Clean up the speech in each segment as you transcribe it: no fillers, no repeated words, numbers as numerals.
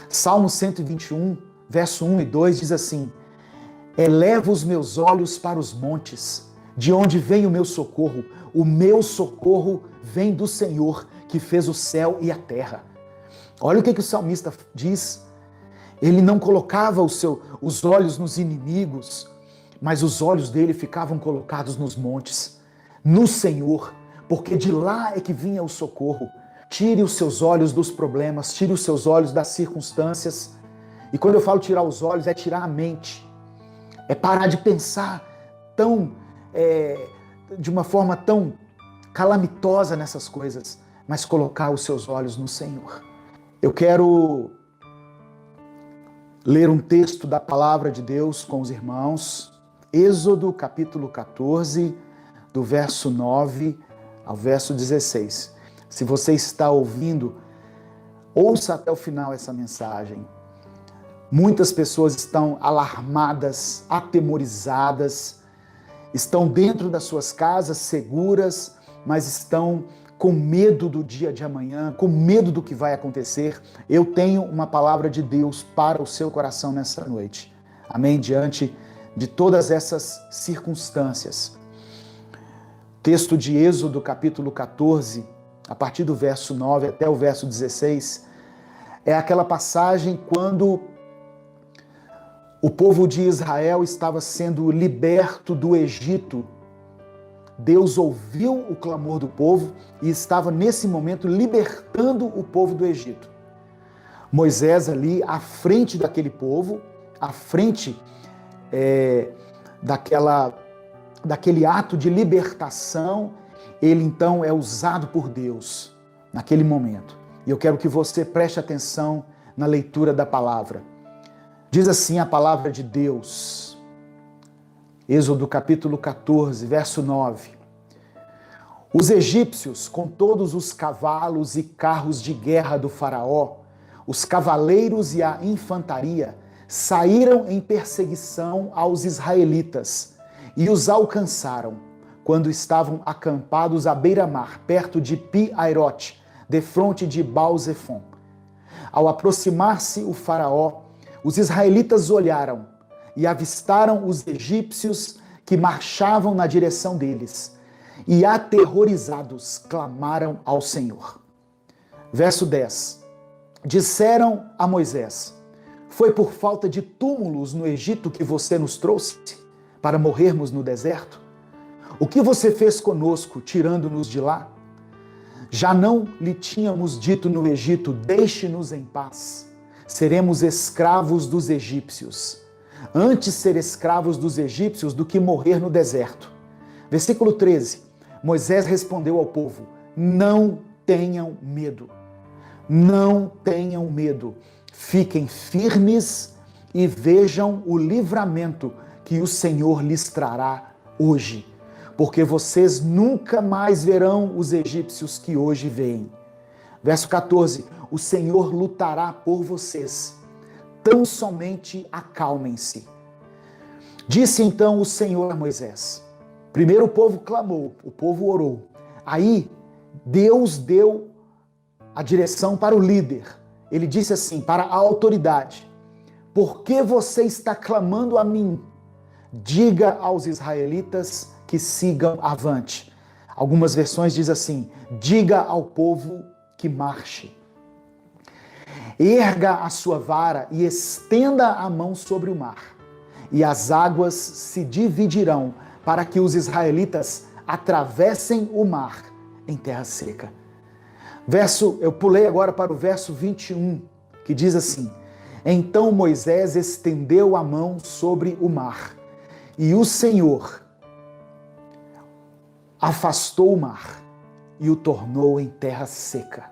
Salmo 121, verso 1 e 2 diz assim: eleva os meus olhos para os montes, de onde vem o meu socorro? O meu socorro vem do Senhor, que fez o céu e a terra. Olha o que o salmista diz. Ele não colocava os olhos nos inimigos, mas os olhos dele ficavam colocados nos montes, no Senhor, porque de lá é que vinha o socorro. Tire os seus olhos dos problemas, tire os seus olhos das circunstâncias. E quando eu falo tirar os olhos, é tirar a mente. É parar de pensar de uma forma tão calamitosa nessas coisas, mas colocar os seus olhos no Senhor. Eu quero ler um texto da palavra de Deus com os irmãos. Êxodo capítulo 14, do verso 9 ao verso 16. Se você está ouvindo, ouça até o final essa mensagem. Muitas pessoas estão alarmadas, atemorizadas, estão dentro das suas casas seguras, mas estão com medo do dia de amanhã, com medo do que vai acontecer. Eu tenho uma palavra de Deus para o seu coração nessa noite. Amém? Diante de todas essas circunstâncias. Texto de Êxodo, capítulo 14, a partir do verso 9 até o verso 16, é aquela passagem quando o povo de Israel estava sendo liberto do Egito. Deus ouviu o clamor do povo e estava nesse momento libertando o povo do Egito. Moisés ali à frente daquele povo, à frente daquele ato de libertação, ele então é usado por Deus naquele momento. E eu quero que você preste atenção na leitura da palavra. Diz assim a palavra de Deus, Êxodo capítulo 14, verso 9. Os egípcios, com todos os cavalos e carros de guerra do faraó, os cavaleiros e a infantaria, saíram em perseguição aos israelitas e os alcançaram quando estavam acampados à beira-mar, perto de Pi-Airote, defronte de Baal-Zefon. Ao aproximar-se o faraó, os israelitas olharam e avistaram os egípcios que marchavam na direção deles, e aterrorizados clamaram ao Senhor. Verso 10. Disseram a Moisés: foi por falta de túmulos no Egito que você nos trouxe, para morrermos no deserto? O que você fez conosco, tirando-nos de lá? Já não lhe tínhamos dito no Egito: deixe-nos em paz, seremos escravos dos egípcios. Antes ser escravos dos egípcios do que morrer no deserto. Versículo 13. Moisés respondeu ao povo: não tenham medo. Não tenham medo. Fiquem firmes e vejam o livramento que o Senhor lhes trará hoje, porque vocês nunca mais verão os egípcios que hoje veem. Verso 14. O Senhor lutará por vocês. Tão somente acalmem-se. Disse então o Senhor a Moisés. Primeiro o povo clamou, o povo orou. Aí Deus deu a direção para o líder. Ele disse assim, para a autoridade: por que você está clamando a mim? Diga aos israelitas que sigam avante. Algumas versões dizem assim: diga ao povo que marche. Erga a sua vara e estenda a mão sobre o mar, e as águas se dividirão para que os israelitas atravessem o mar em terra seca. Eu pulei agora para o verso 21, que diz assim: então Moisés estendeu a mão sobre o mar, e o Senhor afastou o mar e o tornou em terra seca,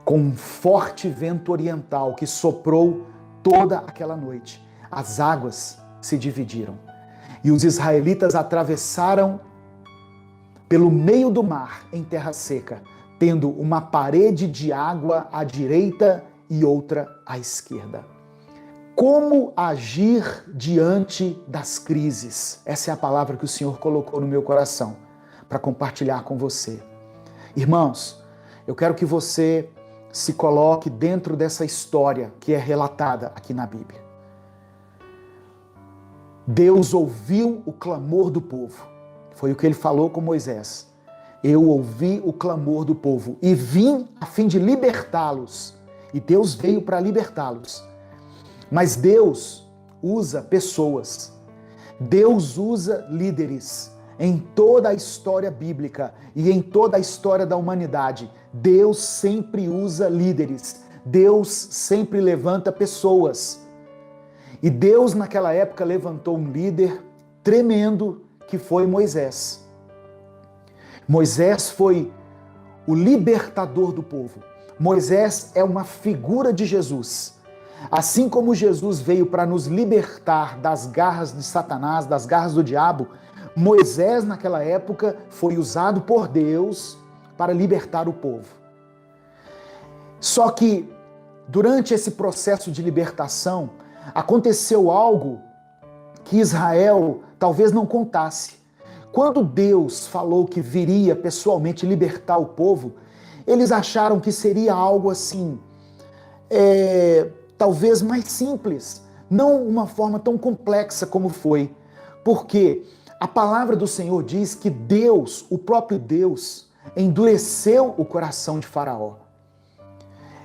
com um forte vento oriental que soprou toda aquela noite. As águas se dividiram e os israelitas atravessaram pelo meio do mar em terra seca, tendo uma parede de água à direita e outra à esquerda. Como agir diante das crises? Essa é a palavra que o Senhor colocou no meu coração para compartilhar com você. Irmãos, eu quero que você se coloque dentro dessa história que é relatada aqui na Bíblia. Deus ouviu o clamor do povo. Foi o que ele falou com Moisés. Eu ouvi o clamor do povo e vim a fim de libertá-los. E Deus veio para libertá-los. Mas Deus usa pessoas. Deus usa líderes. Em toda a história bíblica e em toda a história da humanidade, Deus sempre usa líderes. Deus sempre levanta pessoas. E Deus naquela época levantou um líder tremendo que foi Moisés. Moisés foi o libertador do povo. Moisés é uma figura de Jesus. Assim como Jesus veio para nos libertar das garras de Satanás, das garras do diabo, Moisés naquela época foi usado por Deus para libertar o povo. Só que durante esse processo de libertação, aconteceu algo que Israel talvez não contasse. Quando Deus falou que viria pessoalmente libertar o povo, eles acharam que seria algo assim, talvez mais simples, não uma forma tão complexa como foi. Porque a palavra do Senhor diz que Deus, o próprio Deus, endureceu o coração de Faraó.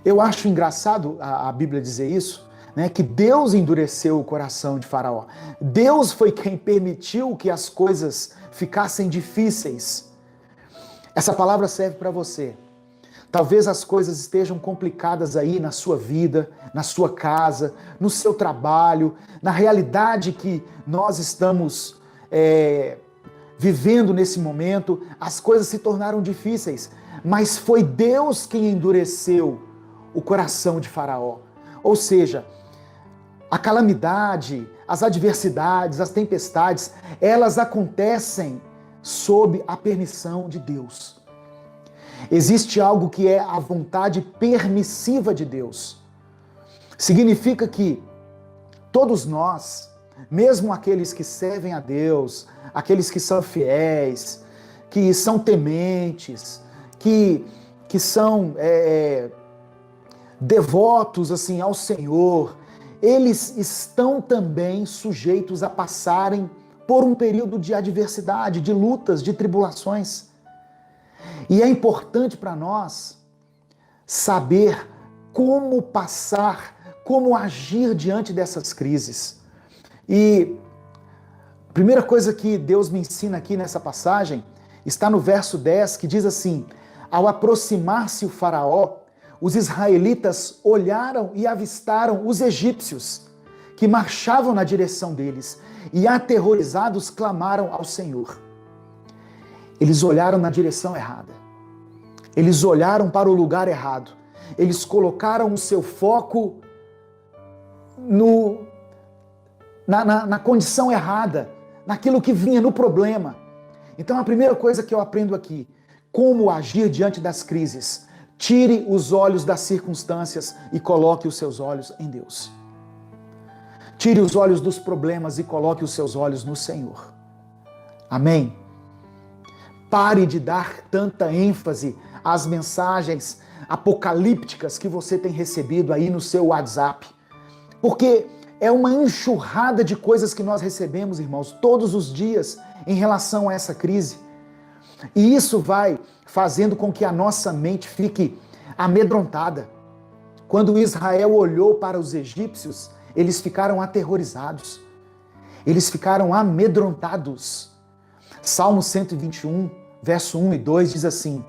Eu acho engraçado a Bíblia dizer isso, né, que Deus endureceu o coração de Faraó. Deus foi quem permitiu que as coisas ficassem difíceis. Essa palavra serve para você. Talvez as coisas estejam complicadas aí na sua vida, na sua casa, no seu trabalho, na realidade que nós estamos vivendo nesse momento. As coisas se tornaram difíceis, mas foi Deus quem endureceu o coração de Faraó. Ou seja, a calamidade, as adversidades, as tempestades, elas acontecem sob a permissão de Deus. Existe algo que é a vontade permissiva de Deus. Significa que todos nós, mesmo aqueles que servem a Deus, aqueles que são fiéis, que são tementes, que são devotos assim ao Senhor, eles estão também sujeitos a passarem por um período de adversidade, de lutas, de tribulações. E é importante para nós saber como passar, como agir diante dessas crises. E a primeira coisa que Deus me ensina aqui nessa passagem está no verso 10, que diz assim: ao aproximar-se o faraó, os israelitas olharam e avistaram os egípcios, que marchavam na direção deles, e aterrorizados clamaram ao Senhor. Eles olharam na direção errada. Eles olharam para o lugar errado. Eles colocaram o seu foco na condição errada, naquilo que vinha no problema. Então a primeira coisa que eu aprendo aqui, como agir diante das crises. Tire os olhos das circunstâncias e coloque os seus olhos em Deus. Tire os olhos dos problemas e coloque os seus olhos no Senhor. Amém? Pare de dar tanta ênfase às mensagens apocalípticas que você tem recebido aí no seu WhatsApp. Porque é uma enxurrada de coisas que nós recebemos, irmãos, todos os dias em relação a essa crise. E isso vai fazendo com que a nossa mente fique amedrontada. Quando Israel olhou para os egípcios, eles ficaram aterrorizados. Eles ficaram amedrontados. Salmo 121, verso 1 e 2 diz assim: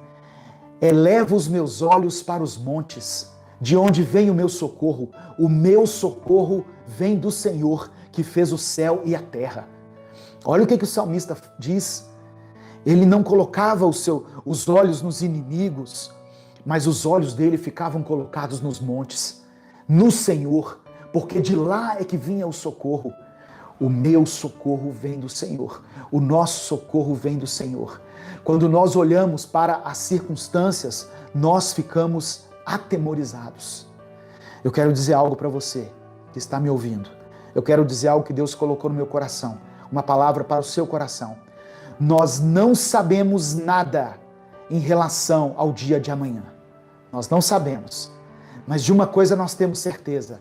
elevo os meus olhos para os montes, de onde vem o meu socorro? O meu socorro vem do Senhor, que fez o céu e a terra. Olha o que o salmista diz. Ele não colocava os olhos nos inimigos, mas os olhos dele ficavam colocados nos montes, no Senhor, porque de lá é que vinha o socorro. O meu socorro vem do Senhor, o nosso socorro vem do Senhor. Quando nós olhamos para as circunstâncias, nós ficamos atemorizados. Eu quero dizer algo para você que está me ouvindo. Eu quero dizer algo que Deus colocou no meu coração, uma palavra para o seu coração. Nós não sabemos nada em relação ao dia de amanhã. Nós não sabemos. Mas de uma coisa nós temos certeza: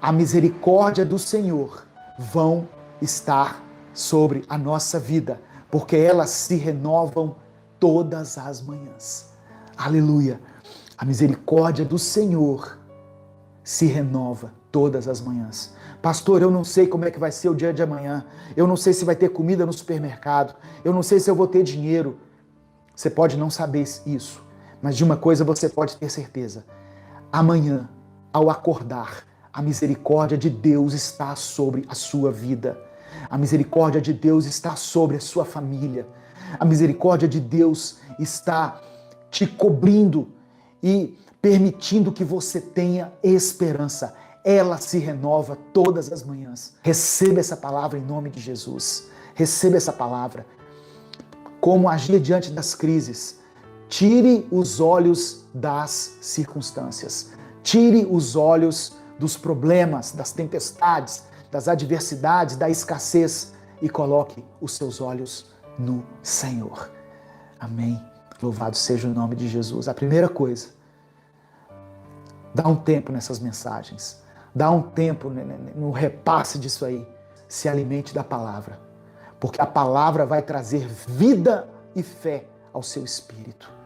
a misericórdia do Senhor vão estar sobre a nossa vida, porque elas se renovam todas as manhãs. Aleluia! A misericórdia do Senhor se renova todas as manhãs. Pastor, eu não sei como é que vai ser o dia de amanhã. Eu não sei se vai ter comida no supermercado. Eu não sei se eu vou ter dinheiro. Você pode não saber isso, mas de uma coisa você pode ter certeza: amanhã, ao acordar, a misericórdia de Deus está sobre a sua vida. A misericórdia de Deus está sobre a sua família. A misericórdia de Deus está te cobrindo e permitindo que você tenha esperança. Ela se renova todas as manhãs. Receba essa palavra em nome de Jesus. Receba essa palavra. Como agir diante das crises? Tire os olhos das circunstâncias. Tire os olhos dos problemas, das tempestades, das adversidades, da escassez e coloque os seus olhos no Senhor. Amém. Louvado seja o nome de Jesus. A primeira coisa, dá um tempo nessas mensagens. Dá um tempo no repasse disso aí. Se alimente da palavra. Porque a palavra vai trazer vida e fé ao seu espírito.